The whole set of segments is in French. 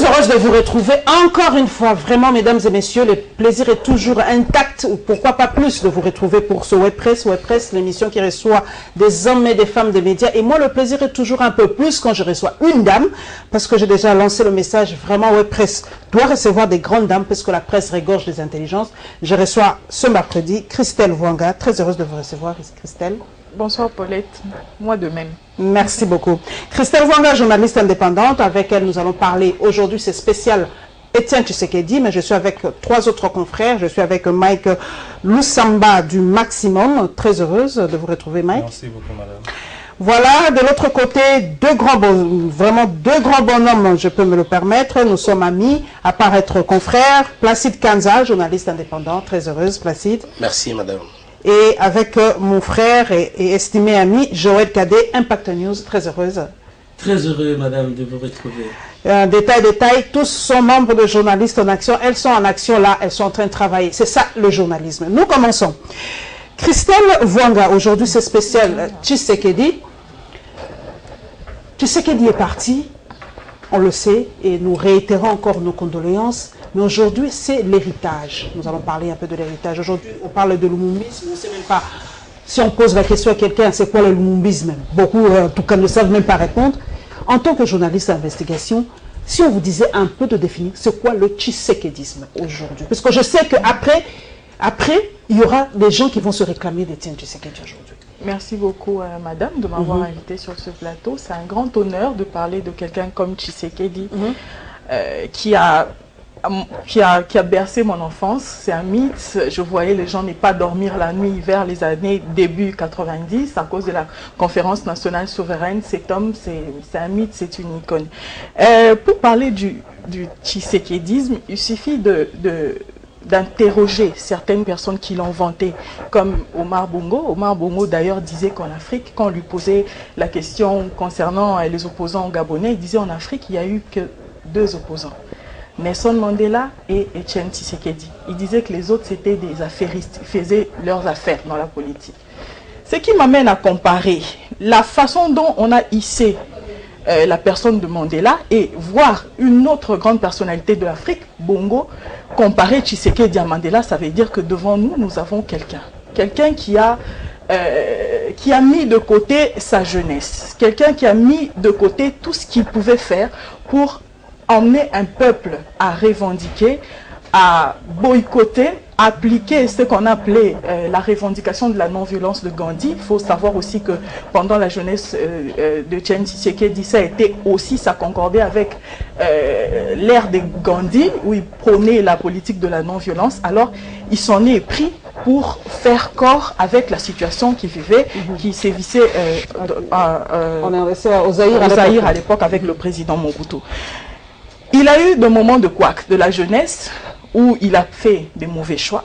Très heureuse de vous retrouver encore une fois. Vraiment, mesdames et messieurs, le plaisir est toujours intact. Pourquoi pas plus de vous retrouver pour ce WebPress. WebPress, l'émission qui reçoit des hommes et des femmes des médias. Et moi, le plaisir est toujours un peu plus quand je reçois une dame. Parce que j'ai déjà lancé le message. Vraiment, WebPress doit recevoir des grandes dames parce que la presse regorge des intelligences. Je reçois ce mercredi Christelle Vwanga. Très heureuse de vous recevoir, Christelle. Bonsoir Paulette, moi de même. Merci beaucoup. Christelle Vwanga, journaliste indépendante, avec elle nous allons parler aujourd'hui, c'est spécial Étienne Tshisekedi, mais je suis avec trois autres confrères. Je suis avec Mike Lusamba du Maximum. Très heureuse de vous retrouver, Mike. Merci beaucoup, madame. Voilà, de l'autre côté, vraiment deux grands bonhommes, je peux me le permettre. Nous sommes amis, à part être confrères. Placide Kanza, journaliste indépendant, très heureuse, Placide. Merci, madame. Et avec mon frère et estimé ami, Joël Cadet, Impact News, très heureuse. Très heureux, madame, de vous retrouver. Détail, tous sont membres de Journalistes en Action. Elles sont en action là, elles sont en train de travailler. C'est ça le journalisme. Nous commençons. Christelle Vwanga, aujourd'hui c'est spécial Tshisekedi. Tshisekedi est parti, on le sait, et nous réitérons encore nos condoléances. Mais aujourd'hui, c'est l'héritage. Nous allons parler un peu de l'héritage. Aujourd'hui, on parle de l'humumbisme. On ne sait même pas, si on pose la question à quelqu'un, c'est quoi le l'humumbisme? Beaucoup, en tout cas, ne savent même pas répondre. En tant que journaliste d'investigation, si on vous disait un peu de définir, c'est quoi le tshisekedisme aujourd'hui? Parce que je sais qu'après, il y aura des gens qui vont se réclamer d'Étienne Tshisekedi aujourd'hui. Merci beaucoup, madame, de m'avoir invité sur ce plateau. C'est un grand honneur de parler de quelqu'un comme Tshisekedi, qui a bercé mon enfance. C'est un mythe. Je voyais les gens ne pas dormir la nuit vers les années début 90 à cause de la conférence nationale souveraine. Cet homme, c'est un mythe, c'est une icône. Pour parler du tshisekédisme, il suffit d'interroger certaines personnes qui l'ont vanté, comme Omar Bongo. Omar Bongo d'ailleurs disait qu'en Afrique, quand on lui posait la question concernant les opposants gabonais, il disait en Afrique, il n'y a eu que deux opposants. Nelson Mandela et Etienne Tshisekedi. Il disait que les autres c'était des affairistes, ils faisaient leurs affaires dans la politique. Ce qui m'amène à comparer la façon dont on a hissé la personne de Mandela et voir une autre grande personnalité de l'Afrique, Bongo, comparer Tshisekedi à Mandela, ça veut dire que devant nous, nous avons quelqu'un qui a mis de côté sa jeunesse, quelqu'un qui a mis de côté tout ce qu'il pouvait faire pour emmener un peuple à revendiquer, à boycotter, à appliquer ce qu'on appelait la revendication de la non-violence de Gandhi. Il faut savoir aussi que pendant la jeunesse de Etienne Tshisekedi, ça concordait avec l'ère de Gandhi, où il prônait la politique de la non-violence. Alors, il s'en est pris pour faire corps avec la situation qu'il vivait, qui sévissait au Zaïre à l'époque avec le président Mobutu. Il a eu des moments de couac, de la jeunesse, où il a fait des mauvais choix,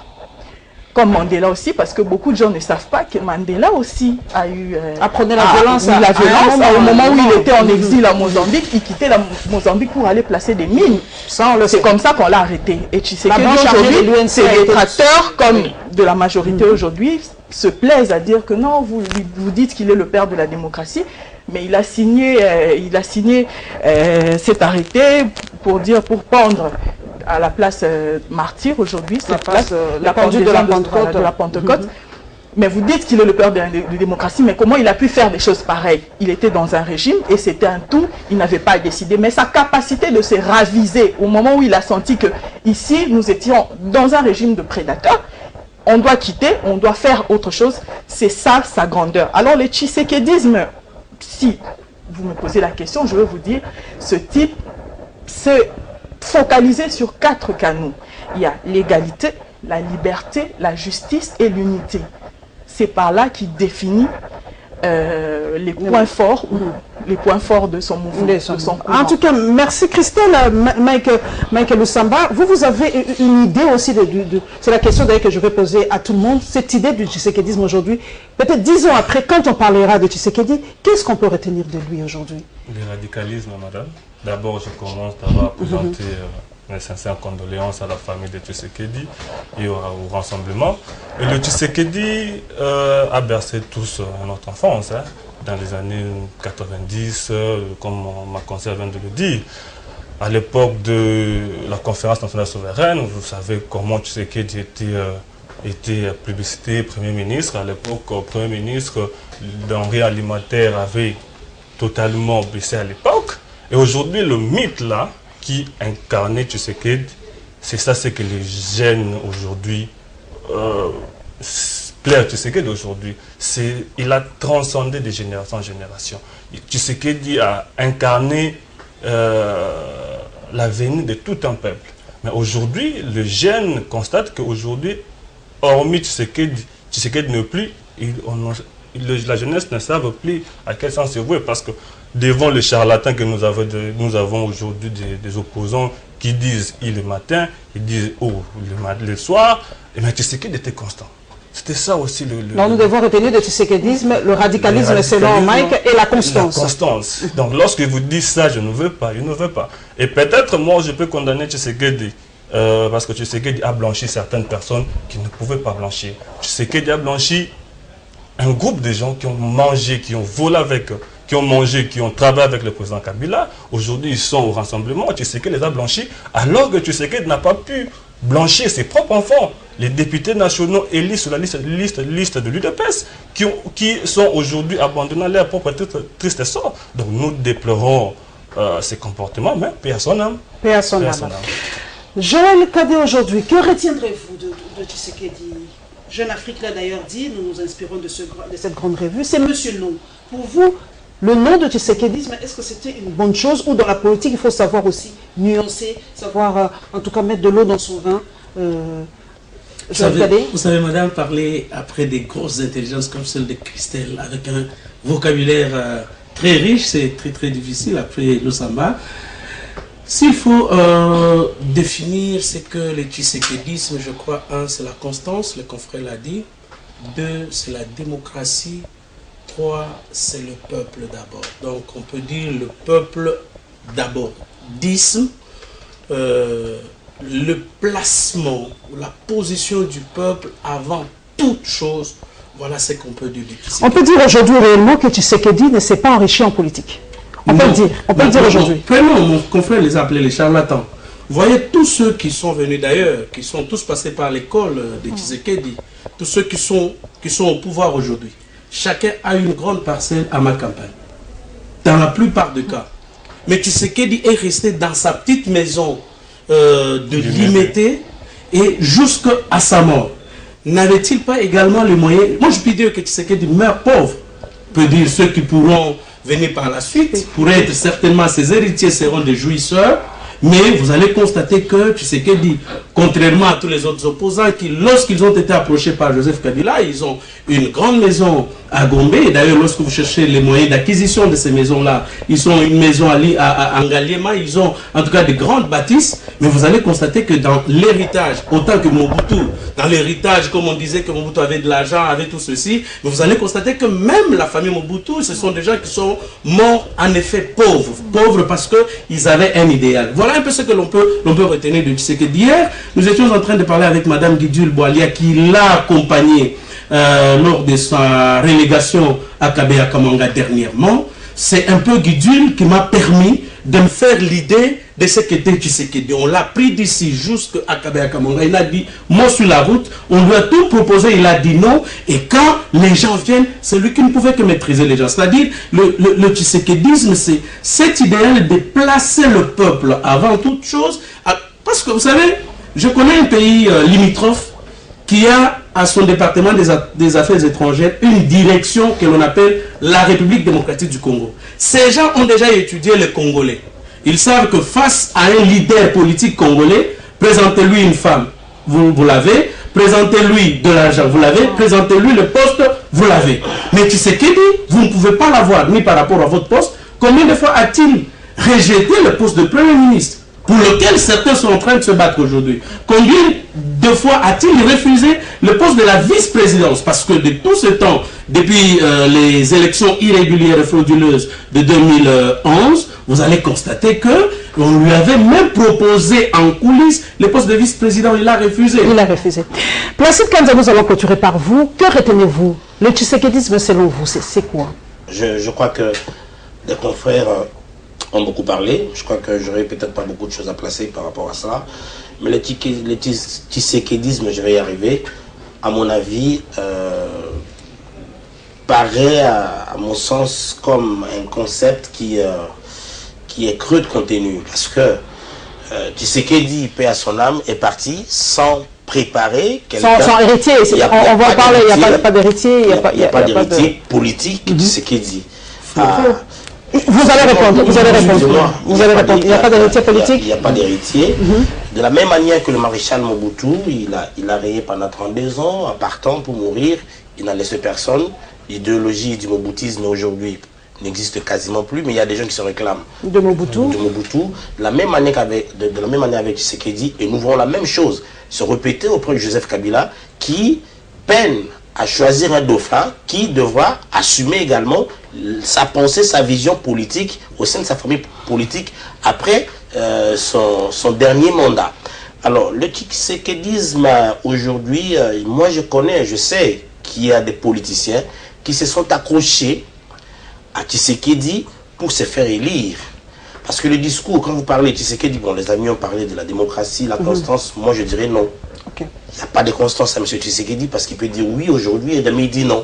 comme Mandela aussi, parce que beaucoup de gens ne savent pas que Mandela aussi a eu... apprenait la violence. Au moment où il était en exil à Mozambique, il quittait la Mozambique pour aller placer des mines. C'est comme ça qu'on l'a arrêté. Et Tshisekedi aujourd'hui, ses détracteurs, comme de la majorité aujourd'hui, se plaisent à dire que non, vous dites qu'il est le père de la démocratie, mais il a signé cet arrêté pour pendre à la place martyre aujourd'hui, cette place, la pendule de la Pentecôte. Mais vous dites qu'il est le père de la démocratie, mais comment il a pu faire des choses pareilles? Il était dans un régime et c'était un tout, il n'avait pas décidé. Mais sa capacité de se raviser au moment où il a senti que ici, nous étions dans un régime de prédateurs, on doit quitter, on doit faire autre chose, c'est ça sa grandeur. Alors le tshisekédisme, si vous me posez la question, je vais vous dire, ce type s'est focalisé sur 4 canaux. Il y a l'égalité, la liberté, la justice et l'unité. C'est par là qu'il définit les points forts de son mouvement. En tout cas, merci Christelle. Mike Lusamba, vous avez une idée aussi c'est la question d'ailleurs que je vais poser à tout le monde, cette idée du tshisekédisme aujourd'hui, peut-être 10 ans après, quand on parlera de Tshisekedi, qu'est-ce qu'on peut retenir de lui aujourd'hui? Le radicalisme, madame. D'abord, je commence à présenter mes sincères condoléances à la famille de Tshisekedi et au rassemblement. Et le Tshisekedi a bercé tous notre enfance, dans les années 90, comme ma conseillère vient de le dire. à l'époque de la conférence nationale souveraine, vous savez comment Tshisekedi était plébiscité Premier ministre. À l'époque, le Premier ministre, denrées alimentaires avait totalement baissé à l'époque. Et aujourd'hui, le mythe là, qui incarnait Tshisekedi, c'est ça, c'est que les jeunes aujourd'hui plaire Tshisekedi aujourd'hui. Il a transcendé de génération en génération. Tshisekedi a incarné l'avenir de tout un peuple. Mais aujourd'hui, le jeune constate qu'aujourd'hui, hormis Tshisekedi ne plus, la jeunesse ne savent plus à quel sens se vouer, parce que devant le charlatan que nous avons aujourd'hui des opposants qui disent le matin, ils disent le soir, et bien Tshisekedi était constant. C'était ça aussi Donc nous devons retenir de Tshisekedisme le radicalisme selon Mike et la constance. La constance. Donc lorsque vous dites ça, je ne veux pas, je ne veux pas. Et peut-être moi je peux condamner Tshisekedi parce que Tshisekedi a blanchi certaines personnes qui ne pouvaient pas blanchir. Tshisekedi a blanchi un groupe de gens qui ont mangé, qui ont volé avec eux, qui ont mangé, qui ont travaillé avec le président Kabila. Aujourd'hui, ils sont au rassemblement. Tshisekedi les a blanchis, alors que Tshisekedi n'a pas pu blanchir ses propres enfants. Les députés nationaux élus sur la liste de l'UDPS qui sont aujourd'hui abandonnés à leur propre triste sort. Donc nous déplorons ces comportements, mais paix à son âme. Paix à son âme. Joël Kadé, aujourd'hui, que retiendrez-vous de Tshisekedi? Jeune Afrique l'a d'ailleurs dit, nous nous inspirons de cette grande revue, c'est Monsieur Non. Pour vous, le nom de Tshisekedisme, est-ce que c'était une bonne chose, ou dans la politique, il faut savoir aussi nuancer, savoir en tout cas mettre de l'eau dans son vin? Vous savez, madame, parler après des grosses intelligences comme celle de Christelle, avec un vocabulaire très riche, c'est très très difficile après le samba. S'il faut définir ce que le tshisekédisme, je crois, un, c'est la constance, le confrère l'a dit. Deux, c'est la démocratie. Trois, c'est le peuple d'abord. Donc on peut dire le peuple d'abord. 10, le placement, la position du peuple avant toute chose. Voilà ce qu'on peut dire de Tshisekedi. On peut dire aujourd'hui réellement que Tshisekedi ne s'est pas enrichi en politique. On peut le dire aujourd'hui. Vraiment, mon confrère les a appelés les charlatans. Vous voyez tous ceux qui sont venus d'ailleurs, qui sont tous passés par l'école de Tshisekedi, tous ceux qui sont au pouvoir aujourd'hui. Chacun a une grande parcelle à ma campagne. Dans la plupart des cas. Mais Tshisekedi est resté dans sa petite maison de Limité et jusqu'à sa mort. N'avait-il pas également les moyens? Moi je peux dire que Tshisekedi meurt pauvre. Je peux dire ceux qui pourront venir par la suite, pour être certainement ses héritiers seront des jouisseurs, mais vous allez constater que Tshisekedi, contrairement à tous les autres opposants qui, lorsqu'ils ont été approchés par Joseph Kabila, ils ont une grande maison à Gombe, et d'ailleurs lorsque vous cherchez les moyens d'acquisition de ces maisons-là, ils ont une maison à Ngaliema, ils ont en tout cas de grandes bâtisses, mais vous allez constater que dans l'héritage, autant que Mobutu, dans l'héritage, comme on disait que Mobutu avait de l'argent, avait tout ceci, mais vous allez constater que même la famille Mobutu, ce sont des gens qui sont morts en effet pauvres parce qu'ils avaient un idéal. Voilà un peu ce que l'on peut retenir de Tshisekedi. Hier, nous étions en train de parler avec Madame Guidul Boalia qui l'a accompagné lors de sa relégation à Kabea Kamanga dernièrement. C'est un peu Guidul qui m'a permis de me faire l'idée de ce qu'était Tshisekedi. On l'a pris d'ici jusqu'à Kabea Kamanga. Il a dit, moi sur la route, on lui a tout proposé, il a dit non. Et quand les gens viennent, c'est lui qui ne pouvait que maîtriser les gens. C'est-à-dire, le tshisekédisme, c'est cet idéal de placer le peuple avant toute chose. Parce que vous savez, je connais un pays limitrophe qui a à son département des affaires étrangères une direction que l'on appelle la République démocratique du Congo. Ces gens ont déjà étudié le Congolais. Ils savent que face à un leader politique congolais, présentez-lui une femme, vous l'avez, présentez-lui de l'argent, vous l'avez, présentez-lui le poste, vous l'avez. Mais Tshisekedi, vous ne pouvez pas l'avoir, ni par rapport à votre poste. Combien de fois a-t-il rejeté le poste de Premier ministre, pour lequel certains sont en train de se battre aujourd'hui? Combien de fois a-t-il refusé le poste de la vice-présidence? Parce que de tout ce temps, depuis les élections irrégulières et frauduleuses de 2011, vous allez constater que on lui avait même proposé en coulisses le poste de vice-président. Il a refusé. Il a refusé. Placide Kanza, nous allons clôturer par vous. Que retenez-vous? Le tshisekédisme, selon vous, c'est quoi? Je crois que les confrères ont beaucoup parlé. Je crois que j'aurais peut-être pas beaucoup de choses à placer par rapport à ça. Mais le tshisekédisme, je vais y arriver, à mon avis, paraît à mon sens comme un concept qui est creux de contenu. Parce que Tshisekedi, paix à son âme, est parti sans préparer quelqu'un. Sans héritier, on va en parler, il n'y a pas d'héritier. Il n'y a pas d'héritier politique de Tshisekedi. Vous allez répondre, vous allez répondre. Vous allez répondre. Il n'y a pas d'héritier politique. Il n'y a pas d'héritier. De la même manière que le maréchal Mobutu, il a régné pendant 32 ans, en partant pour mourir, il n'a laissé personne. L'idéologie du moboutisme aujourd'hui n'existe quasiment plus, mais il y a des gens qui se réclament de Mobutu. De la même manière avec Tshisekedi, et nous voyons la même chose se répéter auprès de Joseph Kabila, qui peine à choisir un dauphin qui devra assumer également sa pensée, sa vision politique au sein de sa famille politique après son dernier mandat. Alors, le tshisekédisme aujourd'hui, moi je sais qu'il y a des politiciens qui se sont accrochés à Tshisekedi pour se faire élire. Parce que le discours, quand vous parlez de Tshisekedi, bon, les amis ont parlé de la démocratie, la constance, moi je dirais non. Il n'y a pas de constance à M. Tshisekedi parce qu'il peut dire oui aujourd'hui et demain il dit non.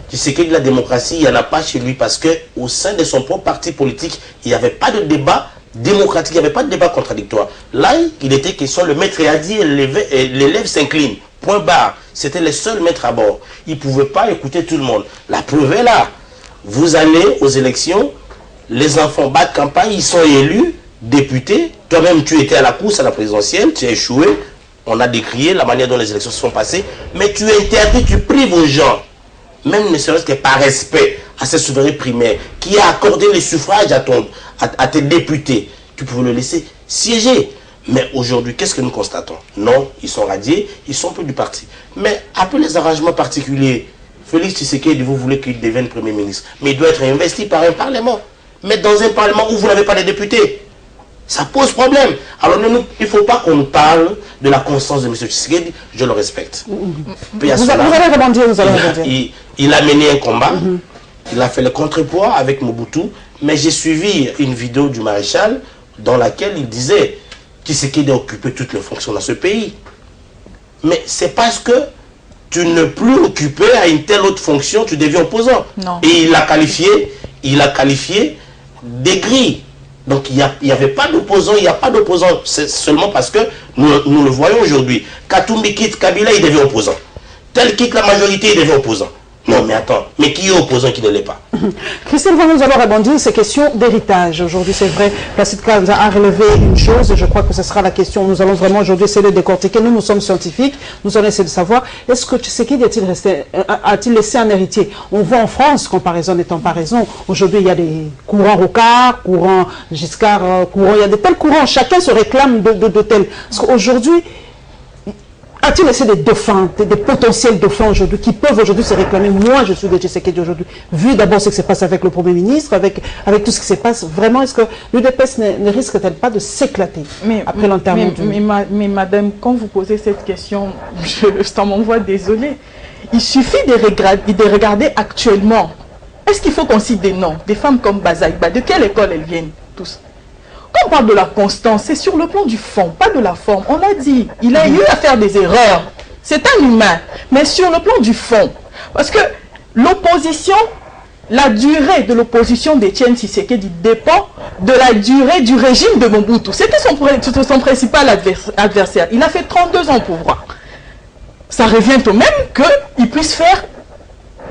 Tshisekedi, la démocratie, il n'y en a pas chez lui parce qu'au sein de son propre parti politique, il n'y avait pas de débat démocratique, il n'y avait pas de débat contradictoire. Là, il était question, le maître a dit et l'élève s'incline. Point barre. C'était le seul maître à bord. Il ne pouvait pas écouter tout le monde. La preuve est là. Vous allez aux élections, les enfants battent campagne, ils sont élus, députés. Toi-même, tu étais à la course à la présidentielle, tu as échoué. On a décrié la manière dont les élections se sont passées. Mais tu interdis, tu prives aux gens, même ne serait-ce que par respect à ces souverains primaires, qui a accordé les suffrages à tes députés. Tu pouvais le laisser siéger. Mais aujourd'hui, qu'est-ce que nous constatons? Non, ils sont radiés, ils sont plus du parti. Mais après les arrangements particuliers, Félix Tshisekedi, vous voulez qu'il devienne Premier ministre. Mais il doit être investi par un Parlement. Mais dans un Parlement où vous n'avez pas de députés, ça pose problème. Alors il ne faut pas qu'on nous parle de la constance de M. Tshisekedi, je le respecte. Vous allez rebondir, vous allez rebondir. Il a mené un combat, il a fait le contrepoids avec Mobutu, mais j'ai suivi une vidéo du maréchal dans laquelle il disait Tshisekedi a occupé toutes les fonctions dans ce pays. Mais c'est parce que tu ne plus occupé à une telle autre fonction, tu deviens opposant. Non. Et il a qualifié d'aigri. Donc il n'y avait pas d'opposant, il n'y a pas d'opposant. C'est seulement parce que nous le voyons aujourd'hui. Katumbi quitte Kabila, il devient opposant. Tel quitte la majorité, il devient opposant. Non, mais attends, mais qui est opposant qui ne l'est pas? Christelle, nous allons rebondir ces questions d'héritage. Aujourd'hui, c'est vrai, Placide Kamza a relevé une chose, et je crois que ce sera la question. Nous allons vraiment aujourd'hui essayer de décortiquer. Nous sommes scientifiques, nous allons essayer de savoir, est-ce que Tshisekedi a-t-il laissé un héritier? On voit en France, comparaison n'étant pas raison, aujourd'hui il y a des courants Rocard, courants Giscard, il y a de tels courants, chacun se réclame de tels. Parce qu'aujourd'hui, a-t-il laissé des dauphins, des potentiels dauphins aujourd'hui, qui peuvent aujourd'hui se réclamer? Moi, je suis de Tshisekedi aujourd'hui. Vu d'abord ce qui se passe avec le Premier ministre, avec tout ce qui se passe, vraiment, est-ce que l'UDPS ne risque-t-elle pas de s'éclater après l'enterrement mais madame, quand vous posez cette question, je m'envoie désolé. Il suffit de regarder actuellement. Est-ce qu'il faut qu'on cite des noms? Des femmes comme Bazaïba, de quelle école elles viennent tous? Quand on parle de la constance, c'est sur le plan du fond, pas de la forme. On l'a dit, il a eu à faire des erreurs. C'est un humain. Mais sur le plan du fond, parce que l'opposition, la durée de l'opposition d'Étienne Tshisekedi dépend de la durée du régime de Mobutu. C'était son principal adversaire. Il a fait 32 ans au pouvoir. Ça revient au même qu'il puisse faire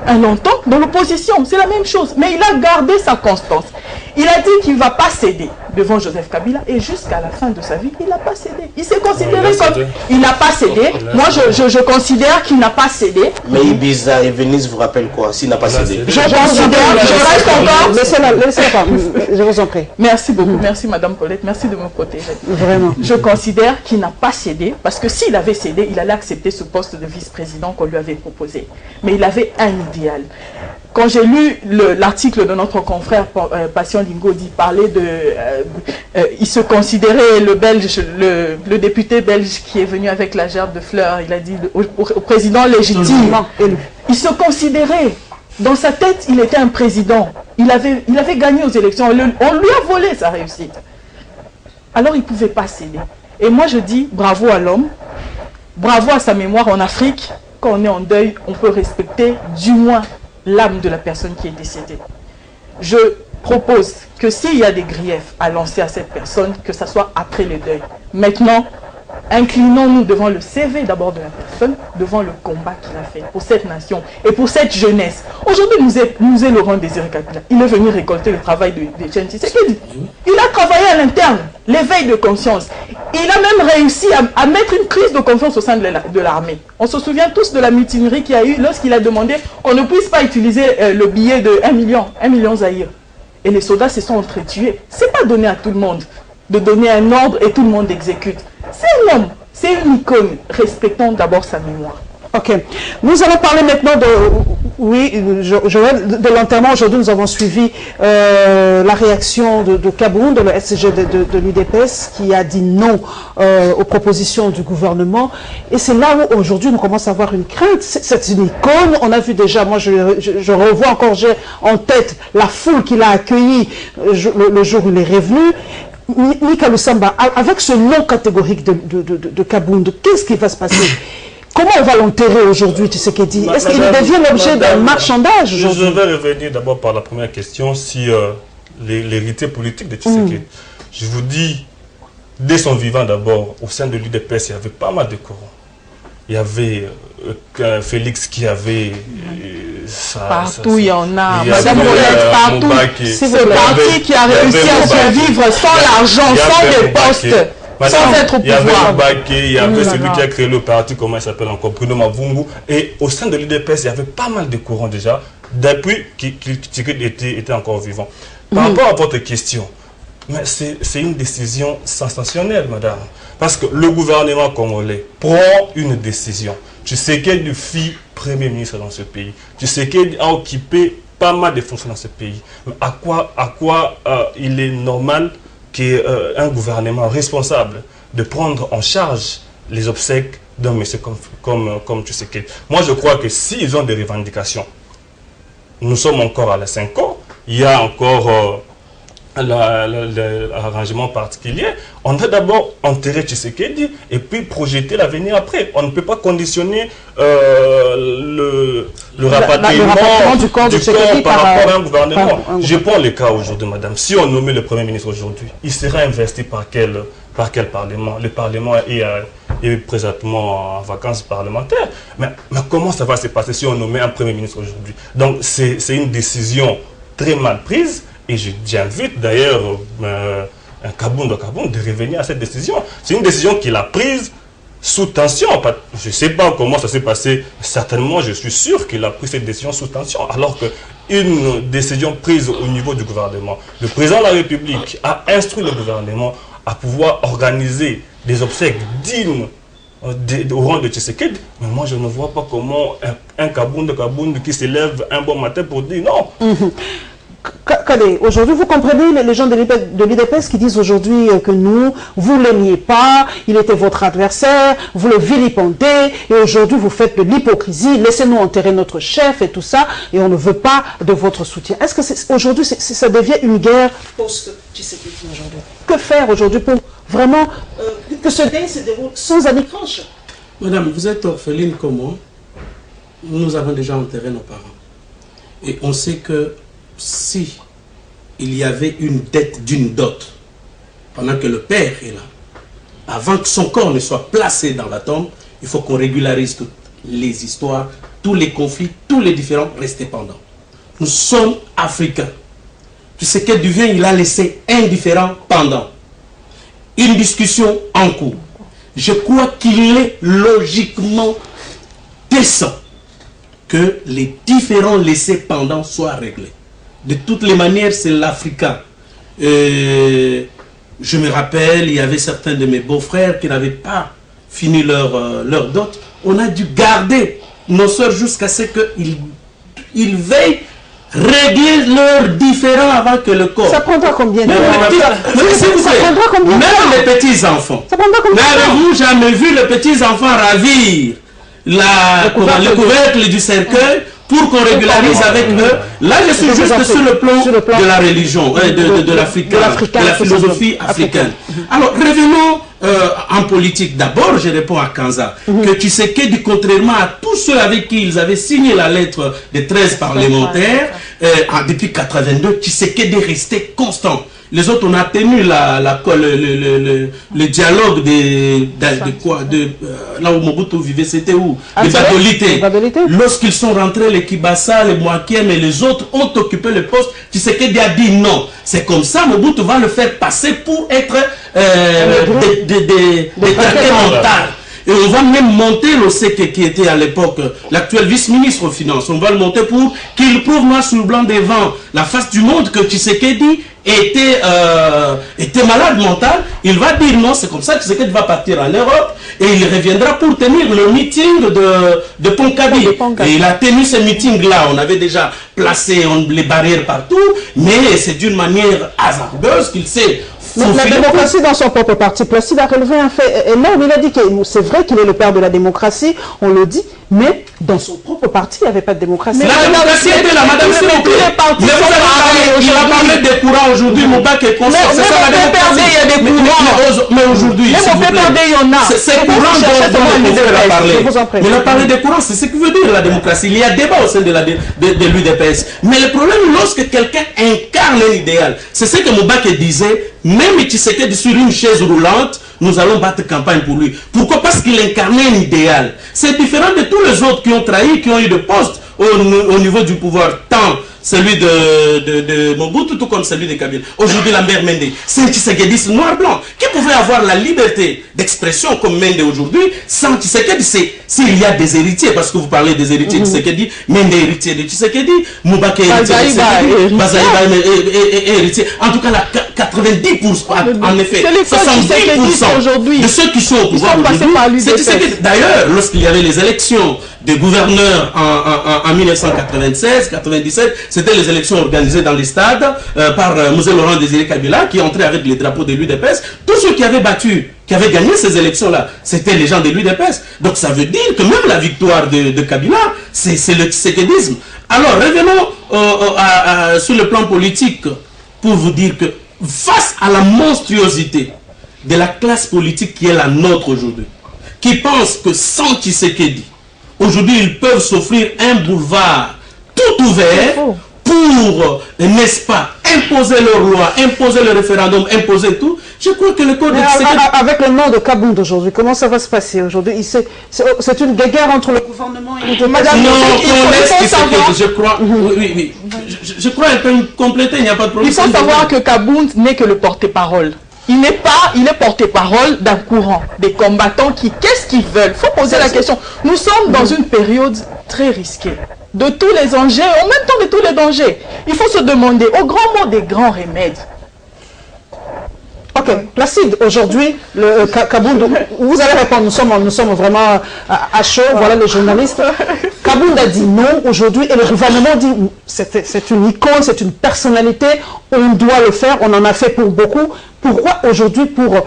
un longtemps dans l'opposition. C'est la même chose. Mais il a gardé sa constance. Il a dit qu'il ne va pas céder devant Joseph Kabila et jusqu'à la fin de sa vie, il n'a pas cédé. Il s'est considéré comme... Il n'a pas cédé. Moi, je considère qu'il n'a pas cédé. Mais Ibiza et Venise vous rappellent quoi s'il n'a pas cédé? Je considère... Je reste encore... Laissez-la, je vous en prie. Merci beaucoup. Merci Madame Paulette. Merci de me protéger. Vraiment. Je considère qu'il n'a pas cédé parce que s'il avait cédé, il allait accepter ce poste de vice-président qu'on lui avait proposé. Mais il avait un idéal. Quand j'ai lu l'article de notre confrère Passion Lingodi parler de... il se considérait le Belge, le député belge qui est venu avec la gerbe de fleurs, il a dit au président légitime. Il se considérait, dans sa tête, il était un président. il avait gagné aux élections. On lui a volé sa réussite. Alors il ne pouvait pas céder. Et moi je dis bravo à l'homme, bravo à sa mémoire. En Afrique, quand on est en deuil, on peut respecter du moins l'âme de la personne qui est décédée. Je propose que s'il y a des griefs à lancer à cette personne, que ça soit après le deuil. Maintenant, inclinons-nous devant le CV d'abord de la personne, devant le combat qu'il a fait pour cette nation et pour cette jeunesse. Aujourd'hui, nous est Laurent Désiré Kabila. Il est venu récolter le travail de Etienne Tshisekedi. Il a travaillé à l'interne, l'éveil de conscience. Il a même réussi à mettre une crise de confiance au sein de l'armée. On se souvient tous de la mutinerie qu'il y a eu lorsqu'il a demandé qu'on ne puisse pas utiliser le billet de 1 million Zaïre. Et les soldats se sont entretués. Ce n'est pas donné à tout le monde de donner un ordre et tout le monde exécute. C'est un homme, c'est une icône. Respectons d'abord sa mémoire. Ok. Nous allons parler maintenant de, oui, Joël, de l'enterrement. Aujourd'hui, nous avons suivi la réaction de Kaboun, de le SCG de l'UDPS, qui a dit non aux propositions du gouvernement. Et c'est là où aujourd'hui nous commençons à avoir une crainte. C'est une icône. On a vu déjà, moi je revois encore, j'ai en tête la foule qu'il a accueillie le jour où il est revenu. Mika Lusamba, avec ce nom catégorique de Kaboun, qu'est-ce qui va se passer? Comment on va l'enterrer aujourd'hui, tu sais qu'il dit? Est-ce qu'il devient l'objet d'un marchandage aujourd'hui? Je vais revenir d'abord par la première question, si l'héritier politique de Tshisekedi. Je vous dis, dès son vivant d'abord, au sein de l'UDPS, il y avait pas mal de courants. Il y avait Félix qui avait... Partout, il y en a. Madame Paulette, partout. C'est le parti qui a réussi à survivre sans l'argent, sans des postes. Sans être au pouvoir. Il y avait Mbaké, il y avait celui qui a créé le parti, comment il s'appelle encore, Bruno Mavungu. Et au sein de l'UDPS, il y avait pas mal de courants déjà, depuis qu'il était encore vivant. Par rapport à votre question, c'est une décision sensationnelle, madame. Parce que le gouvernement congolais prend une décision. Tshisekedi fit Premier ministre dans ce pays. Tshisekedi a occupé pas mal de fonctions dans ce pays. Mais à quoi il est normal qu'un gouvernement responsable de prendre en charge les obsèques d'un monsieur comme Tshisekedi. Moi, je crois que s'ils ont des revendications, nous sommes encore à la 5 ans, il y a encore l'arrangement particulier. On doit d'abord enterrer Tshisekedi et puis projeter l'avenir après. On ne peut pas conditionner le rapatriement du corps par rapport à un gouvernement. Je prends le cas aujourd'hui, madame. Si on nommait le Premier ministre aujourd'hui, il sera investi par quel Parlement? Le Parlement est présentement en vacances parlementaires. Mais comment ça va se passer si on nommait un Premier ministre aujourd'hui? Donc c'est une décision très mal prise. Et j'invite d'ailleurs Kaboun de revenir à cette décision. C'est une décision qu'il a prise sous tension. Je ne sais pas comment ça s'est passé. Certainement, je suis sûr qu'il a pris cette décision sous tension. Alors qu'une décision prise au niveau du gouvernement, le président de la République a instruit le gouvernement à pouvoir organiser des obsèques dignes au rang de Tshisekedi. Mais moi, je ne vois pas comment un Kaboun qui se lève un bon matin pour dire non. Aujourd'hui, vous comprenez les gens de l'UDPS qui disent aujourd'hui que nous, vous ne l'aimiez pas, il était votre adversaire, vous le vilipendez, et aujourd'hui vous faites de l'hypocrisie, laissez-nous enterrer notre chef et tout ça, et on ne veut pas de votre soutien. Est-ce que aujourd'hui ça devient une guerre post-Tshisekedi aujourd'hui? Que faire aujourd'hui pour vraiment que ce deuil se déroule sans anicranche? Madame, vous êtes orpheline comme moi. Nous avons déjà enterré nos parents. Et on sait que si il y avait une dette d'une dot, pendant que le père est là, avant que son corps ne soit placé dans la tombe, il faut qu'on régularise toutes les histoires, tous les conflits, tous les différends restés pendants. Nous sommes africains. Tu sais que du vient, il a laissé indifférent pendant. Une discussion en cours. Je crois qu'il est logiquement décent que les différends laissés pendant soient réglés. De toutes les manières, c'est l'Africain. Je me rappelle, il y avait certains de mes beaux-frères qui n'avaient pas fini leur dot. On a dû garder nos soeurs jusqu'à ce qu'ils veillent régler leurs différends avant que le corps... Ça prendra combien de temps? Même les petits-enfants. N'avez-vous jamais vu les petits-enfants ravir le couvercle du cercueil pour qu'on régularise avec eux. Là, je suis juste sur le plan de la religion, de la philosophie africaine. Alors, revenons en politique. D'abord, je réponds à Kanza, que Tshisekedi, contrairement à tous ceux avec qui ils avaient signé la lettre des 13 parlementaires, depuis 82, Tshisekedi est resté constant. Les autres, on a tenu le dialogue là où Mobutu vivait, c'était où? Les Badolités. Lorsqu'ils sont rentrés, les Kibasa, les Mwakiem et les autres ont occupé le poste. Tshisekedi a dit non. C'est comme ça, Mobutu va le faire passer pour être des traqués mentaux. Et on va même monter l'Oseke qui était à l'époque l'actuel vice-ministre aux Finances. On va le monter pour qu'il prouve noir sur blanc devant la face du monde que Tshisekedi était malade mental. Il va dire non, c'est comme ça que Tshisekedi va partir en Europe et il reviendra pour tenir le meeting de Ponkabi. Et il a tenu ce meeting-là. On avait déjà placé les barrières partout, mais c'est d'une manière hasardeuse qu'il s'est... La démocratie dans son propre parti, Placide a relevé un fait énorme. Il a dit que c'est vrai qu'il est le père de la démocratie, on le dit, mais dans son propre parti, il n'y avait pas de démocratie. Mais la démocratie était là, madame, s'il vous plaît. Il a parlé des courants aujourd'hui, mon bac est conscient. C'est ça la démocratie. Il y a des courants. Mais aujourd'hui, s'il vous plaît. C'est courant dont il a parlé. Mais il a parlé des courants, c'est ce que veut dire la démocratie. Il y a débat au sein de l'UDPS. Mais le problème, lorsque quelqu'un incarne un idéal, c'est ce que Moubake disait, même Tshisekedi sur une chaise roulante, nous allons battre campagne pour lui. Pourquoi? Parce qu'il incarnait un idéal. C'est différent de tous les autres qui ont trahi, qui ont eu de postes au niveau du pouvoir, tant celui de Mobutu, tout comme celui de Kabila. Aujourd'hui, Lambert Mende, c'est un Tshisekedi noir-blanc, qui pouvait avoir la liberté d'expression comme Mende aujourd'hui, sans Tshisekedi, s'il y a des héritiers, parce que vous parlez des héritiers de Tshisekedi, Mende héritier de Tshisekedi, Moubake héritier de Tshisekedi, Bazaïba héritier. En tout cas, là, 90%, en effet, 70% de ceux qui sont au pouvoir aujourd'hui, c'est Tshisekedi. D'ailleurs, lorsqu'il y avait les élections des gouverneurs en 1996-97, c'était les élections organisées dans les stades par Mosé Laurent Désiré Kabila qui entrait avec les drapeaux de l'UDPS. Tous ceux qui avaient battu, qui avaient gagné ces élections-là, c'était les gens de l'UDPS. Donc ça veut dire que même la victoire de Kabila, c'est le tshisekédisme. Alors revenons sur le plan politique pour vous dire que face à la monstruosité de la classe politique qui est la nôtre aujourd'hui, qui pense que sans Tshisekedi, aujourd'hui, ils peuvent s'offrir un boulevard tout ouvert pour, n'est-ce pas, imposer leur loi, imposer le référendum, imposer tout. Je crois que le code de Tshisekedi... Avec le nom de Kabound aujourd'hui, comment ça va se passer aujourd'hui? C'est une guerre entre le gouvernement et le... Madame, non, je crois... Oui. Je crois qu'elle peut compléter, il n'y a pas de problème. Il faut savoir que Kabound n'est que le porte-parole. Il est porte-parole d'un courant, des combattants qui, qu'est-ce qu'ils veulent? Il faut poser la question. Nous sommes dans une période très risquée, de tous les enjeux, en même temps de tous les dangers. Il faut se demander, au grand mot des grands remèdes. Ok, Placide, aujourd'hui, Kabound, vous allez répondre, nous sommes vraiment à chaud, voilà les journalistes. Kabound a dit non aujourd'hui et le gouvernement dit c'est une icône, c'est une personnalité, on doit le faire, on en a fait pour beaucoup. Pourquoi aujourd'hui, pour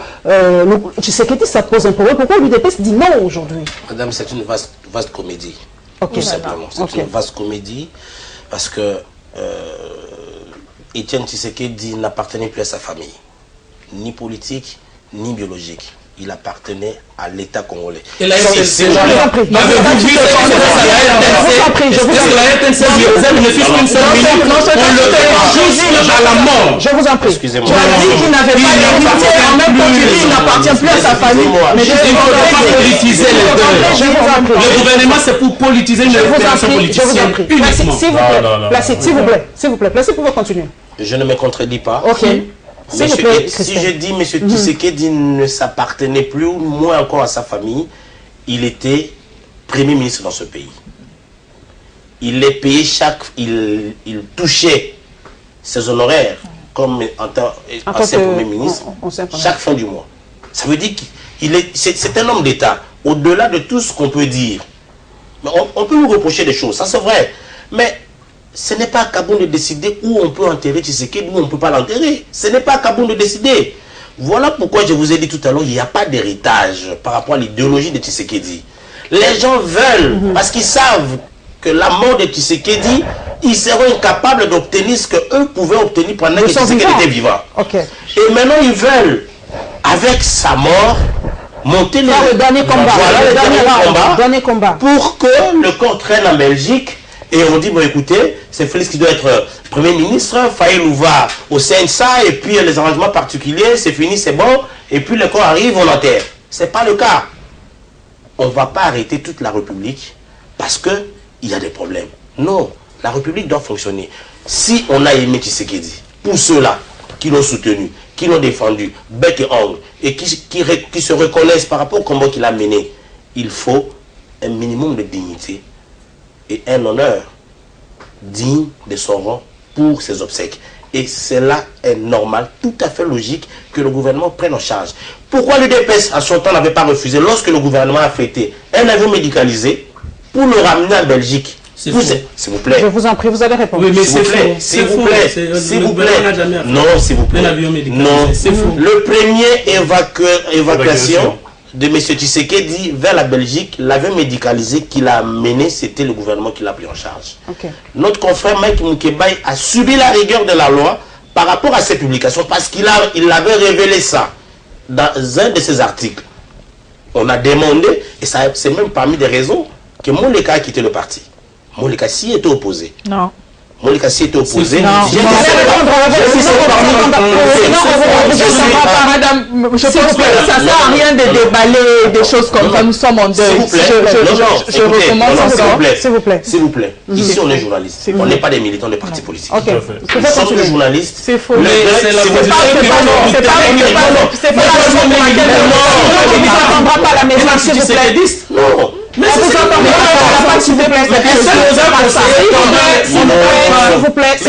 Tshisekedi, ça pose un problème? Pourquoi l'UDPS dit non aujourd'hui? Madame, c'est une vaste comédie. Okay. Tout simplement. C'est une vaste comédie parce que Étienne Tshisekedi n'appartenait plus à sa famille, ni politique, ni biologique. Il appartenait à l'État congolais. Et la RTNC, je vous en prie. Excusez-moi. Tu as dit qu'il n'avait pas d'héritier, en même temps qu'il n'appartient plus à sa famille. Mais je ne peux pas politiser les deux. Le gouvernement, c'est pour politiser une opération politicienne uniquement. S'il vous plaît, Placide, s'il vous plaît, Placide, vous pouvez continuer. Je ne me contredis pas. Ok. Si je dis M. Tshisekedi ne s'appartenait plus, moins encore à sa famille, il était Premier ministre dans ce pays. Il est payé il touchait ses honoraires comme ancien Premier ministre chaque fin du mois. Ça veut dire c'est un homme d'État. Au-delà de tout ce qu'on peut dire, on peut lui reprocher des choses, ça c'est vrai. Mais ce n'est pas à Kabound de décider où on peut enterrer Tshisekedi, où on ne peut pas l'enterrer. Ce n'est pas à Kabound de décider. Voilà pourquoi je vous ai dit tout à l'heure, il n'y a pas d'héritage par rapport à l'idéologie de Tshisekedi. Les gens veulent, parce qu'ils savent que la mort de Tshisekedi, ils seront incapables d'obtenir ce qu'eux pouvaient obtenir pendant que Tshisekedi était vivant. Okay. Et maintenant, ils veulent, avec sa mort, monter le dernier combat. Voilà, le dernier combat. Pour que le corps traîne en Belgique. Et on dit, bon écoutez, c'est Félix qui doit être Premier ministre, Faïlou va au CNSA, et puis les arrangements particuliers, c'est fini, c'est bon, et puis le corps arrive, on l'enterre. Ce n'est pas le cas. On ne va pas arrêter toute la République parce qu'il y a des problèmes. Non, la République doit fonctionner. Si on a aimé Tshisekedi, pour ceux-là qui l'ont soutenu, qui l'ont défendu, bec et ongle, et qui se reconnaissent par rapport au combat qu'il a mené, il faut un minimum de dignité et un honneur digne de son rang pour ses obsèques. Et cela est normal, tout à fait logique que le gouvernement prenne en charge. Pourquoi l'UDPS à son temps n'avait pas refusé, lorsque le gouvernement a fêté un avion médicalisé pour le ramener en Belgique? S'il vous plaît. Je vous en prie, vous allez répondre. Oui, mais s'il vous plaît. S'il vous plaît. Non, s'il vous plaît. Non, c'est faux. Le premier évacuation de M. Tshisekedi vers la Belgique, l'avion médicalisé qu'il a mené, c'était le gouvernement qui l'a pris en charge. Okay. Notre confrère Mike Moukebaï a subi la rigueur de la loi par rapport à ces publications parce qu'il avait révélé ça dans un de ses articles. On a demandé, et c'est même parmi des raisons, que Moleka a quitté le parti. Moleka s'y était opposé. Non. Moleka s'y était opposé. Non. Je pense que ça ne sert à rien de déballer des choses comme ça. Nous sommes en deuil. Je recommence encore. S'il vous plaît. Ici, on est journaliste. On n'est pas des militants de partis politiques. Nous sommes des journalistes. C'est faux. C'est pas la maison, s'il vous plaît. Non. Mais vous entendez pas, s'il vous plaît. S'il vous plaît. On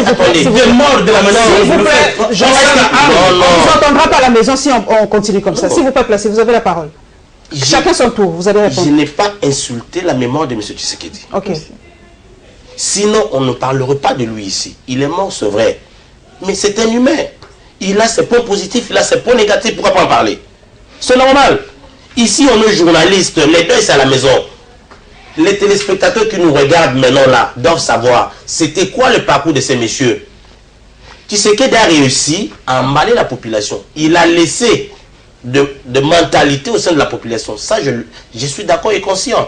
ne vous entendra pas à la maison si on continue comme ça. S'il vous plaît, placez, vous avez la parole. Chacun son tour, vous allez répondre. Je n'ai pas insulté la mémoire de M. Tshisekedi. Ok. Sinon, on ne parlerait pas de lui ici. Il est mort, c'est vrai. Mais c'est un humain. Il a ses points positifs, il a ses points négatifs. Pourquoi pas en parler? C'est normal. Ici, on est journaliste. Les deux, c'est à la maison. Les téléspectateurs qui nous regardent maintenant là doivent savoir c'était quoi le parcours de ces messieurs. Tshisekedi a réussi à emballer la population. Il a laissé de mentalité au sein de la population. Ça, je suis d'accord et conscient.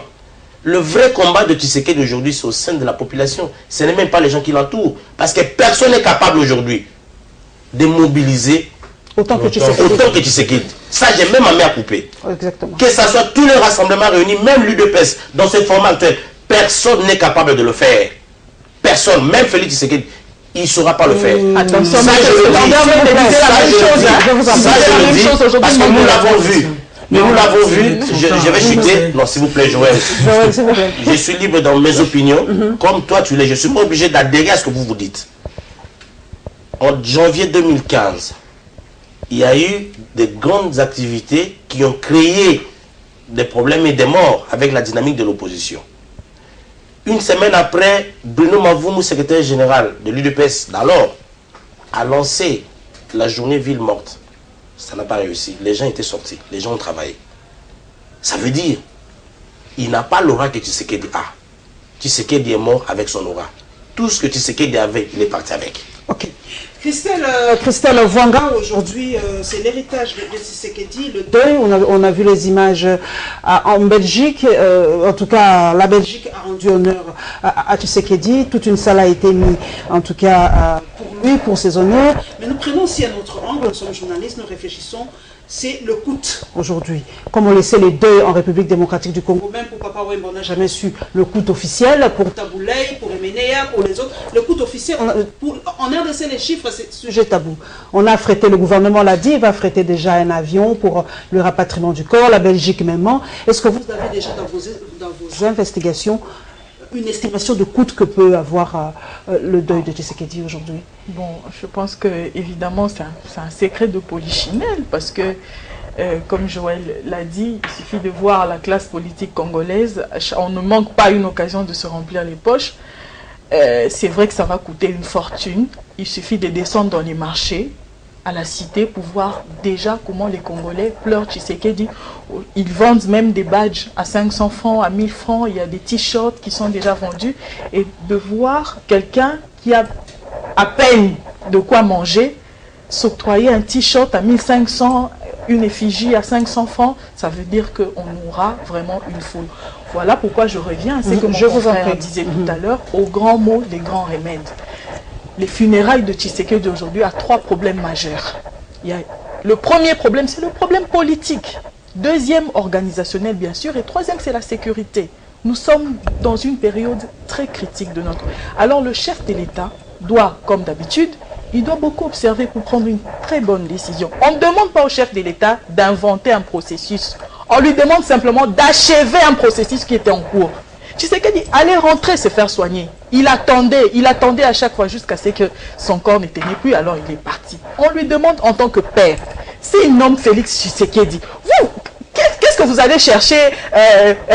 Le vrai combat de Tshisekedi aujourd'hui, c'est au sein de la population. Ce n'est même pas les gens qui l'entourent. Parce que personne n'est capable aujourd'hui de mobiliser autant que Tshisekedi. Ça, j'ai même à couper. Exactement. Que ce soit tous les rassemblements réunis, même l'UDPS, dans ce format actuel, personne n'est capable de le faire. Personne, même Félix Tshisekedi, il ne saura pas le faire. Attention, ça, je le dis, parce que nous l'avons vu. Mais nous l'avons vu, je vais chuter. Non, s'il vous plaît, Joël. Je suis libre dans mes opinions, comme toi tu l'es. Je ne suis pas obligé d'adhérer à ce que vous vous dites. En janvier 2015, il y a eu de grandes activités qui ont créé des problèmes et des morts avec la dynamique de l'opposition. Une semaine après, Bruno Mavoumou, secrétaire général de l'UDPS d'alors, a lancé la journée ville morte. Ça n'a pas réussi. Les gens étaient sortis, les gens ont travaillé. Ça veut dire, il n'a pas l'aura que Tshisekedi a. Tshisekedi est mort avec son aura. Tout ce que Tshisekedi avait, il est parti avec. Ok. Christelle Vwanga, aujourd'hui, c'est l'héritage de Tshisekedi, le deuil. On a vu les images en Belgique. En tout cas, la Belgique a rendu honneur à Tshisekedi. Toute une salle a été mise, en tout cas, pour lui, pour ses honneurs. Mais nous prenons aussi un autre angle. Nous sommes journalistes, nous réfléchissons. C'est le coût aujourd'hui. Comme on le sait, les deuils en République démocratique du Congo, même pour Papa Wemba, on n'a jamais su le coût officiel. Pour Taboulay, pour Emeneya, pour les autres, le coût officiel, en RDC, les chiffres, c'est sujet tabou. On a affrété, le gouvernement l'a dit, il va affréter déjà un avion pour le rapatriement du corps, la Belgique même. Est-ce que vous avez déjà dans vos investigations une estimation de coût que peut avoir le deuil de Tshisekedi aujourd'hui? Bon, je pense que évidemment c'est un secret de polichinelle parce que, comme Joël l'a dit, il suffit de voir la classe politique congolaise, on ne manque pas une occasion de se remplir les poches. C'est vrai que ça va coûter une fortune, il suffit de descendre dans les marchés à la cité pour voir déjà comment les Congolais pleurent Tshisekedi. Ils vendent même des badges à 500 francs, à 1000 francs. Il y a des t-shirts qui sont déjà vendus. Et de voir quelqu'un qui a à peine de quoi manger s'octroyer un t-shirt à 1500, une effigie à 500 francs, ça veut dire qu'on aura vraiment une foule. Voilà pourquoi je reviens à ce que mon confrère disait tout à l'heure, aux grands mots des grands remèdes. Les funérailles de Tshisekedi d'aujourd'hui a 3 problèmes majeurs. Le premier problème, c'est le problème politique. Deuxième, organisationnel, bien sûr. Et troisième, c'est la sécurité. Nous sommes dans une période très critique de notre... Alors, le chef de l'État doit, comme d'habitude, il doit beaucoup observer pour prendre une très bonne décision. On ne demande pas au chef de l'État d'inventer un processus. On lui demande simplement d'achever un processus qui était en cours. Tshisekedi allait rentrer se faire soigner. Il attendait à chaque fois jusqu'à ce que son corps ne tenait plus, alors il est parti. On lui demande en tant que père, s'il nomme Félix Tshisekedi, vous, qu'est-ce que vous allez chercher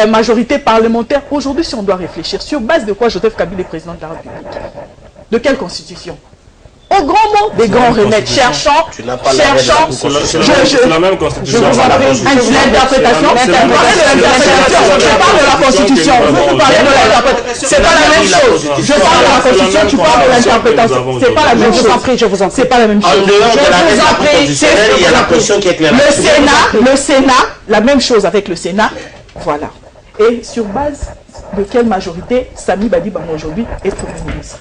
majorité parlementaire? Aujourd'hui, si on doit réfléchir, sur base de quoi Joseph Kabila est président de la République? De quelle constitution? Au grand mot, des grands remèdes, cherchant, c'est la même constitution. L'interprétation, je parle de la constitution, vous parlez de l'interprétation, c'est pas la même chose. Je parle de la constitution, tu parles de l'interprétation, c'est pas la même chose. Je vous en prie, c'est pas la même chose. Il y a la question qui est claire. Le Sénat, la même chose avec le Sénat, voilà. Et sur base de quelle majorité Sami Badibanga aujourd'hui est Premier ministre?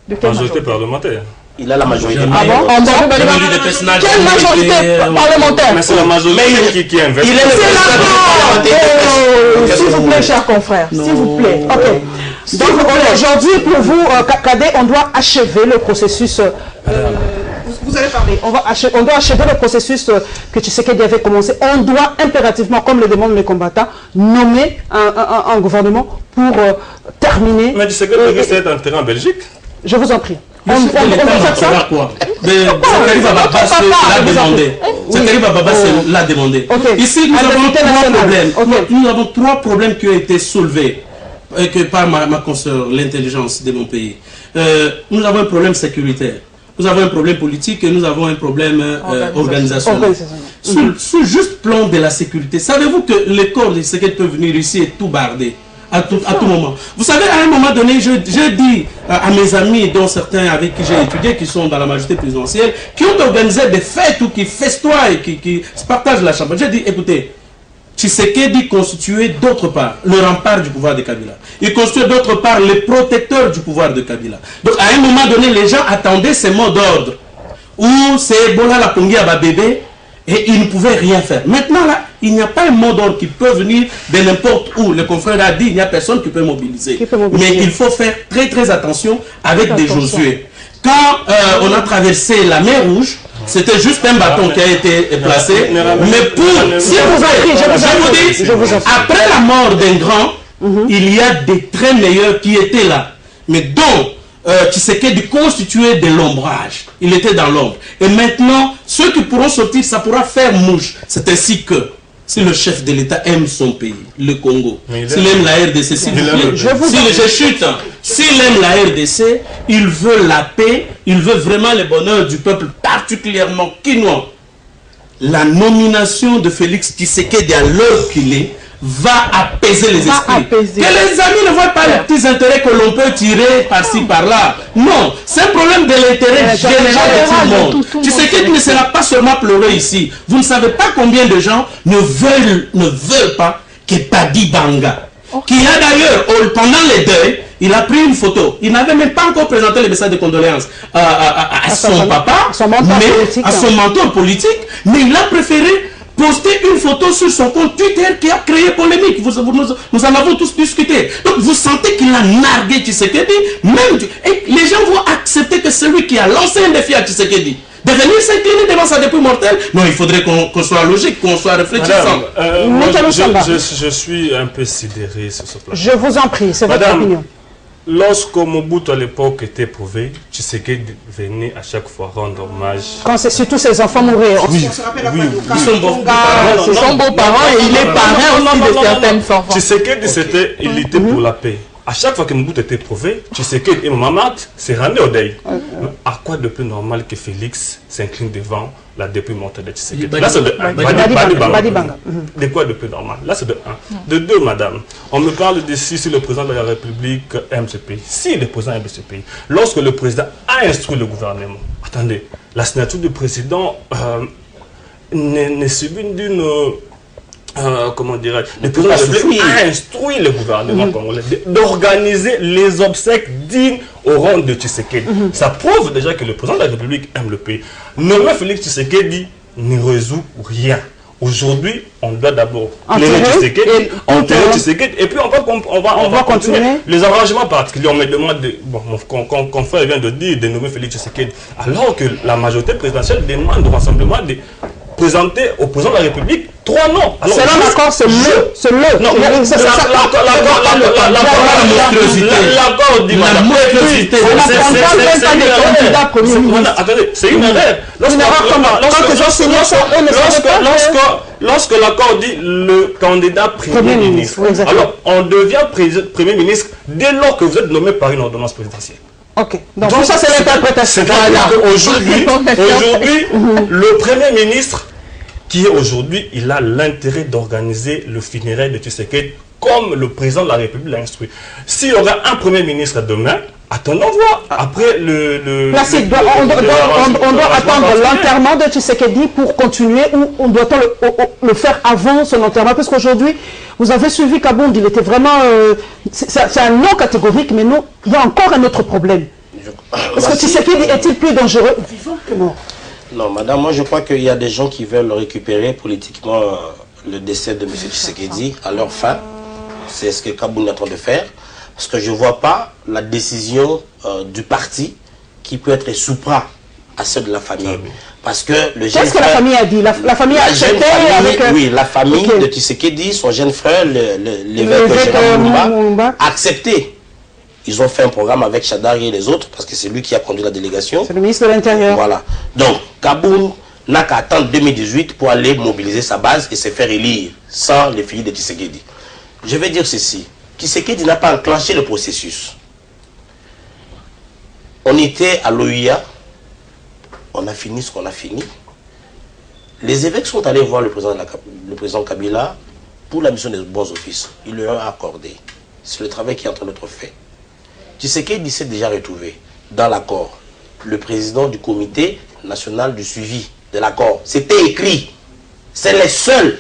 De quelle majorité parlementaire? Il a la majorité. Ah bon? Quelle majorité parlementaire? Mais c'est la majorité qui investit. Il est le s'il vous plaît, chers confrères, s'il vous plaît. Ok. Donc aujourd'hui, pour vous, Kadé, on doit achever le processus. Vous allez parler. On doit achever le processus que Tshisekedi avait commencé. On doit impérativement, comme le demandent les combattants, nommer un gouvernement pour terminer. Mais Tshisekedi risque d'être enterré en Belgique. Je vous en prie. On va faire ça quoi? L'a demandé. Ici, nous avons 3 problèmes. Nous avons 3 problèmes qui ont été soulevés par ma consoeur, l'intelligence de mon pays. Nous avons un problème sécuritaire. Nous avons un problème politique et nous avons un problème organisationnel. Sur juste plan de la sécurité, savez-vous que les corps de Tshisekedi peuvent venir ici et tout barder à tout moment? Vous savez, à un moment donné, j'ai dit à mes amis, dont certains avec qui j'ai étudié, qui sont dans la majorité présidentielle, qui ont organisé des fêtes ou qui festoient et qui se partagent la chambre. J'ai dit, écoutez, Tshisekedi constituait d'autre part le rempart du pouvoir de Kabila. Il constituait d'autre part le protecteur du pouvoir de Kabila. Donc à un moment donné, les gens attendaient ces mots d'ordre. Où c'est Bola la Pongi à bébé et ils ne pouvaient rien faire. Maintenant là, il n'y a pas un mot d'ordre qui peut venir de n'importe où. Le confrère a dit, il n'y a personne qui peut mobiliser. Mais il faut faire très très attention avec des Josué. Quand on a traversé la mer Rouge, c'était juste un bâton qui a été placé. Mais pour... Si je vous dis, après la mort d'un grand, il y a des très meilleurs qui étaient là. Mais dont Tshisekedi constitué de l'ombrage. Il était dans l'ombre. Et maintenant, ceux qui pourront sortir, ça pourra faire mouche. C'est ainsi que, si le chef de l'État aime son pays, le Congo, s'il aime la RDC, s'il aime la RDC, il veut la paix, il veut vraiment le bonheur du peuple, particulièrement quinois. La nomination de Félix Tshisekedi à l'heure qu'il est, va apaiser les esprits. Que les amis ne voient pas les petits intérêts que l'on peut tirer par-ci, par-là. Non, c'est un problème de l'intérêt général de tout le monde. Tshisekedi ne sera pas seulement pleurer ici. Vous ne savez pas combien de gens ne veulent pas que Badibanga, qui a d'ailleurs, pendant les deuils, il a pris une photo. Il n'avait même pas encore présenté le message de condoléances à son papa, à son mentor politique, mais il a préféré poster une photo sur son compte Twitter qui a créé polémique. Nous en avons tous discuté. Donc vous sentez qu'il a nargué Tshisekedi. Et les gens vont accepter que celui qui a lancé un défi à Tshisekedi de venir s'incliner devant sa dépouille mortelle. Non, il faudrait qu'on soit logique, qu'on soit réfléchissant. Je suis un peu sidéré sur ce plan. Je vous en prie, c'est votre opinion. Lorsque Mobutu à l'époque était prouvé, Tshisekedi venait à chaque fois rendre hommage. Quand c'est surtout ses enfants mouraient. Oui, ils sont beaux-parents. Ce sont beaux-parents et il est parrain aussi de certaines enfants. Tshisekedi, il était pour la paix. À chaque fois que Mobutu était prouvé, Tshisekedi et Mahamat s'est rendu au deuil. À quoi de plus normal que Félix s'incline devant la dépouille mortelle de Tshisekedi? Là, c'est de un. Badibanga. De quoi de plus normal? Là, c'est de un. De deux, madame, on me parle de si le président de la République aime ce pays. Si le président aime ce pays, lorsque le président a instruit le gouvernement, attendez, la signature du président n'est subie d'une... comment dirais-je, le président de la République a instruit le gouvernement congolais d'organiser les obsèques dignes au rang de Tshisekedi. Ça prouve déjà que le président de la République aime le pays. Nommer Félix Tshisekedi ne résout rien. Aujourd'hui, on doit d'abord enterrer Tshisekedi, et puis on va continuer les arrangements particuliers. On me demande, bon, mon confrère vient de dire de nommer Félix Tshisekedi, alors que la majorité présidentielle demande au rassemblement de présenter au président de la République 3 noms. C'est là l'accord, c'est le. Non, l'accord dit madame. Attendez, c'est une erreur. Lorsque l'accord dit le candidat Premier ministre, alors on devient Premier ministre dès lors que vous êtes nommé par une ordonnance présidentielle. Ok, donc ça c'est l'interprétation. C'est-à-dire qu'aujourd'hui, le Premier ministre, qui aujourd'hui, il a l'intérêt d'organiser le funéraire de Tshisekedi comme le président de la République l'a instruit. S'il y aura un Premier ministre demain, attendons voir. Après on doit attendre l'enterrement de Tshisekedi pour continuer, ou on doit le faire avant son enterrement? Parce qu'aujourd'hui, vous avez suivi Kabound, il était vraiment... c'est un non catégorique, mais non, il y a encore un autre problème. Est-ce que Tshisekedi est-il plus dangereux vivant que mort? Non, madame, moi je crois qu'il y a des gens qui veulent récupérer politiquement le décès de M. Tshisekedi à leur fin. C'est ce que Kabound est en train de faire. Parce que je ne vois pas la décision du parti qui peut être soupra à celle de la famille. Parce que le jeune frère... Qu'est-ce que la famille a dit? La famille a accepté avec... Oui, la famille de Tshisekedi, son jeune frère, l'évêque Gérard Mulumba, a accepté. Ils ont fait un programme avec Chadari et les autres, parce que c'est lui qui a conduit la délégation. C'est le ministre de l'Intérieur. Voilà. Donc, Kabound n'a qu'à attendre 2018 pour aller mobiliser sa base et se faire élire sans les filles de Tshisekedi. Je vais dire ceci. Tshisekedi n'a pas enclenché le processus. On était à l'OIA, on a fini ce qu'on a fini. Les évêques sont allés voir le président Kabila pour la mission des bons offices. Il leur a accordé. C'est le travail qui est en train d'être fait. Tshisekedi s'est déjà retrouvé dans l'accord. Le président du comité national du suivi de l'accord. C'était écrit. C'est le seul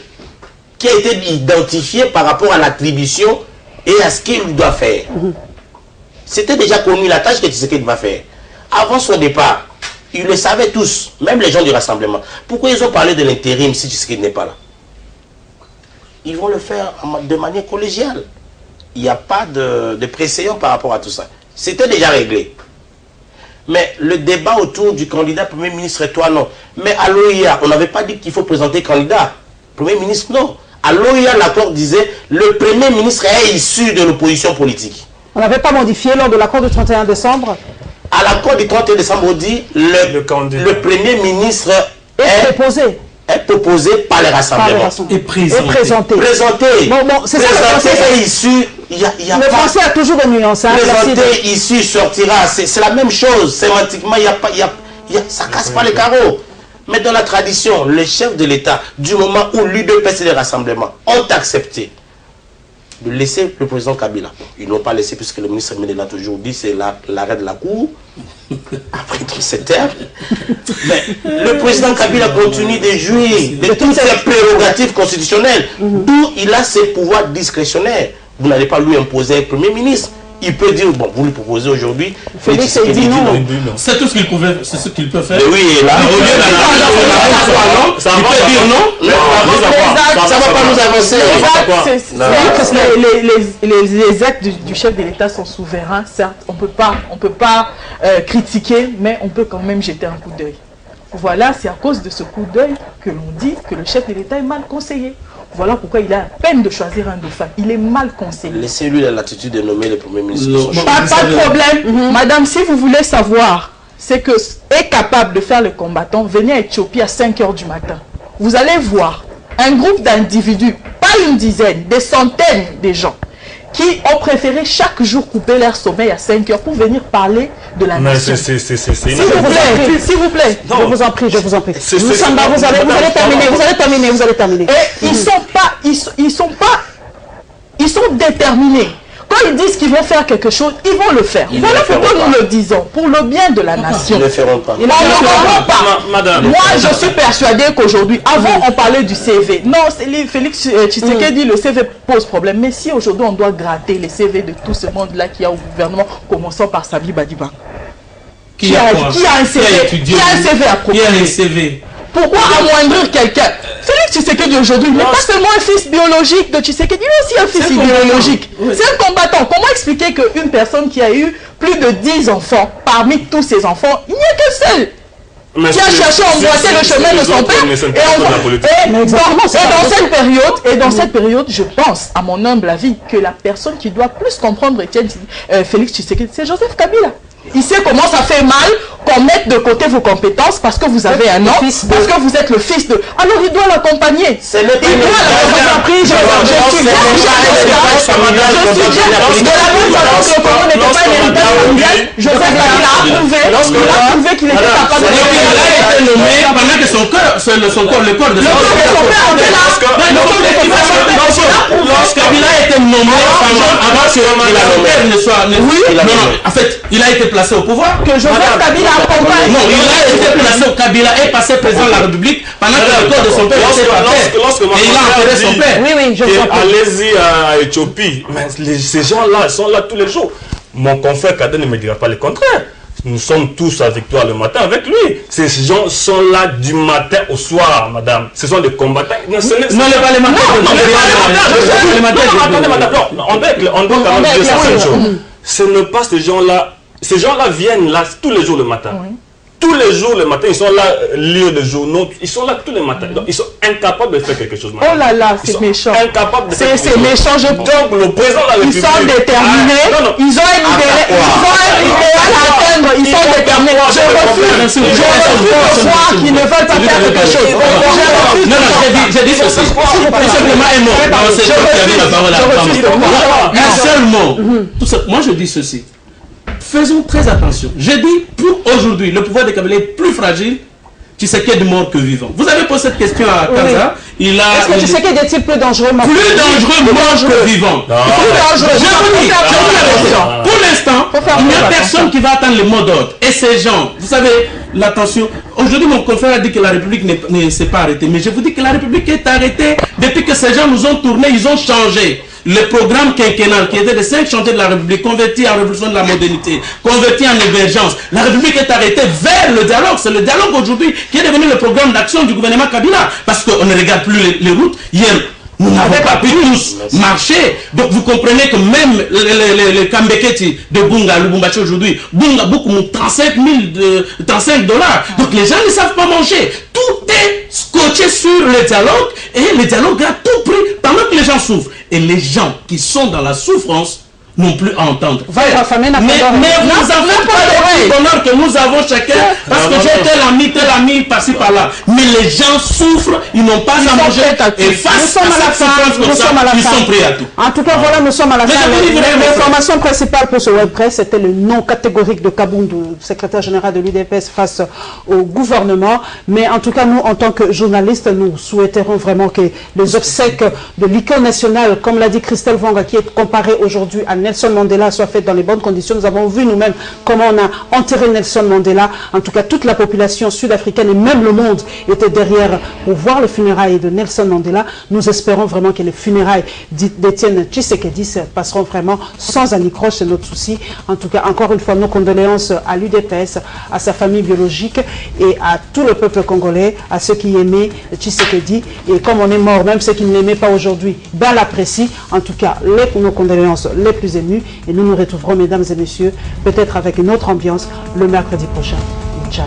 qui a été identifié par rapport à l'attribution et à ce qu'il doit faire. C'était déjà connu la tâche que Tshisekedi va faire. Avant son départ, ils le savaient tous, même les gens du rassemblement. Pourquoi ils ont parlé de l'intérim si Tshisekedi n'est pas là? Ils vont le faire de manière collégiale. Il n'y a pas de précédent par rapport à tout ça. C'était déjà réglé. Mais le débat autour du candidat Premier ministre et toi, non. Mais à l'OIA, on n'avait pas dit qu'il faut présenter candidat. Premier ministre, non. À l'OIA, l'accord disait le Premier ministre est issu de l'opposition politique. On n'avait pas modifié lors de l'accord du 31 décembre? À l'accord du 31 décembre, on dit le Premier ministre est proposé par les rassemblements. Et présenté. C'est ça, issu. Le français a toujours une nuance. Présenté, issu, sortira. C'est la même chose. Sémantiquement, ça ne casse pas les carreaux. Mais dans la tradition, les chefs de l'État, du moment où l'UDPS et les rassemblements ont accepté de laisser le président Kabila. Ils n'ont pas laissé puisque le ministre Médéla a toujours dit c'est l'arrêt de la Cour. Après tout ces termes. Mais le président Kabila continue de jouir de toutes ses prérogatives constitutionnelles. D'où il a ses pouvoirs discrétionnaires. Vous n'allez pas lui imposer un Premier ministre. Il peut dire, bon, vous lui proposez aujourd'hui, Félix dit non. C'est tout ce qu'il pouvait, c'est ce qu'il peut faire. Mais oui, là, ça va dire non. Ça va pas nous avancer. Les actes du chef de l'État sont souverains, certes. On peut pas critiquer, mais on peut quand même jeter un coup d'œil. Voilà, c'est à cause de ce coup d'œil que l'on dit que le chef de l'État est mal conseillé. Voilà pourquoi il a la peine de choisir un dauphin. Il est mal conseillé. Laissez-lui la latitude de nommer le Premier ministre. Pas de problème. Madame, si vous voulez savoir ce que est capable de faire le combattant, venez à Éthiopie à 5 h du matin. Vous allez voir un groupe d'individus, pas une dizaine, des centaines de gens, qui ont préféré chaque jour couper leur sommeil à 5 heures pour venir parler de la nation. S'il vous plaît. Non. Je vous en prie. Vous allez terminer. Et ils sont déterminés. Quand ils disent qu'ils vont faire quelque chose, ils vont le faire. Voilà pourquoi nous le disons, pour le bien de la nation. Ils ne le feront pas. Ils ne le feront pas. Madame. Moi, je suis persuadée qu'aujourd'hui, avant on parlait du CV. Non, Félix Tshisekedi, le CV pose problème. Mais si aujourd'hui on doit gratter les CV de tout ce monde-là qui a au gouvernement, commençons par Sami Badiba. Qui a un CV approprié? Pourquoi amoindrir quelqu'un? Félix Tshisekedi aujourd'hui n'est pas seulement un fils biologique de Tshisekedi, il est aussi un fils idéologique. C'est un combattant. Comment expliquer qu'une personne qui a eu plus de 10 enfants, parmi tous ses enfants, il n'y a qu'un seul qui a cherché à emboîter le chemin de son père et dans cette période, je pense, à mon humble avis, que la personne qui doit plus comprendre Félix Tshisekedi, c'est Joseph Kabila. Il sait comment ça fait mal qu'on mette de côté vos compétences parce que vous avez un nom, parce que vous êtes le fils de... Alors il doit l'accompagner. C'est le Je suis de la même façon que le Congo n'était pas un héritage mondial, Joseph Kabila a prouvé qu'il était capable de... Il a été nommé pendant que son corps, le corps de son lorsque Kabila a été nommé avant que la père ne soit... En fait, il a été placé au pouvoir. Que Joseph Kabila accompagne. Non, il a été placé au Kabila et passé président de la République pendant que le corps de son père était pas fait. Et il a enterré son père. Oui, je vois. Allez-y à Éthiopie. Mais ces gens-là sont là tous les jours. Mon confrère Kader ne me dira pas le contraire. Nous sommes tous avec toi le matin avec lui. Ces gens sont là du matin au soir, madame. Ce sont des combattants. Non, les parlementaires. On doit quand même dire cette chose. Ce n'est pas ces gens-là. Ces gens-là viennent là tous les jours le matin. Tous les jours le matin, ils sont là, lire les journaux. Ils sont là tous les matins. Donc, ils sont incapables de faire quelque chose. Oh là là, c'est méchant. Incapables de faire quelque chose. C'est méchant. Donc, le président de la République... Ils sont déterminés. Ils ont un idéal à atteindre. Ils sont déterminés. Je refuse de croire qu'ils ne veulent pas faire quelque chose. Non, j'ai dit ceci. Tout simplement un mot. C'est toi qui as la parole à un seul mot. Moi, je dis ceci. Faisons très attention. Je dis, pour aujourd'hui, le pouvoir de Kabila est plus fragile, Tshisekedi mort que vivant. Vous avez posé cette question à Kaza. Est-ce que Tshisekedi est-il plus dangereux mort que vivant? Pour l'instant, il n'y a personne qui va attendre le mot d'ordre. Et ces gens, vous savez, l'attention. Aujourd'hui, mon confrère a dit que la République ne s'est pas arrêtée. Mais je vous dis que la République est arrêtée depuis que ces gens nous ont tourné, ils ont changé. Le programme quinquennal qui était de 5 chantiers de la République, converti en révolution de la modernité, converti en émergence, la République est arrêtée vers le dialogue. C'est le dialogue aujourd'hui qui est devenu le programme d'action du gouvernement Kabila. Parce qu'on ne regarde plus les routes. Hier, nous n'avons pas pu tous marcher. Donc vous comprenez que même les Kambeketi de Bunga, Lubumbashi aujourd'hui, Bunga beaucoup $35. Donc les gens ne savent pas manger. Tout est scotché sur le dialogue et le dialogue a tout pris pendant que les gens souffrent. Et les gens qui sont dans la souffrance n'ont plus à entendre. Mais vous n'avez pas le bonheur que nous avons chacun parce que j'ai tel ami par-ci par-là. Mais les gens souffrent, ils n'ont pas à manger. Et face à cette souffrance comme ça, ils sont prêts à tout. En tout cas, voilà, nous sommes à la fin. L'information principale pour ce web press, c'était le non catégorique de Kaboundou, secrétaire général de l'UDPS face au gouvernement. Mais en tout cas, nous, en tant que journalistes, nous souhaiterons vraiment que les obsèques de l'icône nationale, comme l'a dit Christelle Vanga, qui est comparée aujourd'hui à Nelson Mandela, soit faite dans les bonnes conditions. Nous avons vu nous-mêmes comment on a enterré Nelson Mandela. En tout cas, toute la population sud-africaine et même le monde était derrière pour voir les funérailles de Nelson Mandela. Nous espérons vraiment que les funérailles d'Étienne Tshisekedi se passeront vraiment sans anicroche, c'est notre souci. En tout cas, encore une fois, nos condoléances à l'UDPS, à sa famille biologique et à tout le peuple congolais, à ceux qui aimaient Tshisekedi. Et comme on est mort, même ceux qui ne l'aimaient pas aujourd'hui, ben l'apprécient. En tout cas, nos condoléances les plus émus et nous nous retrouverons, mesdames et messieurs, peut-être avec une autre ambiance le mercredi prochain. Ciao.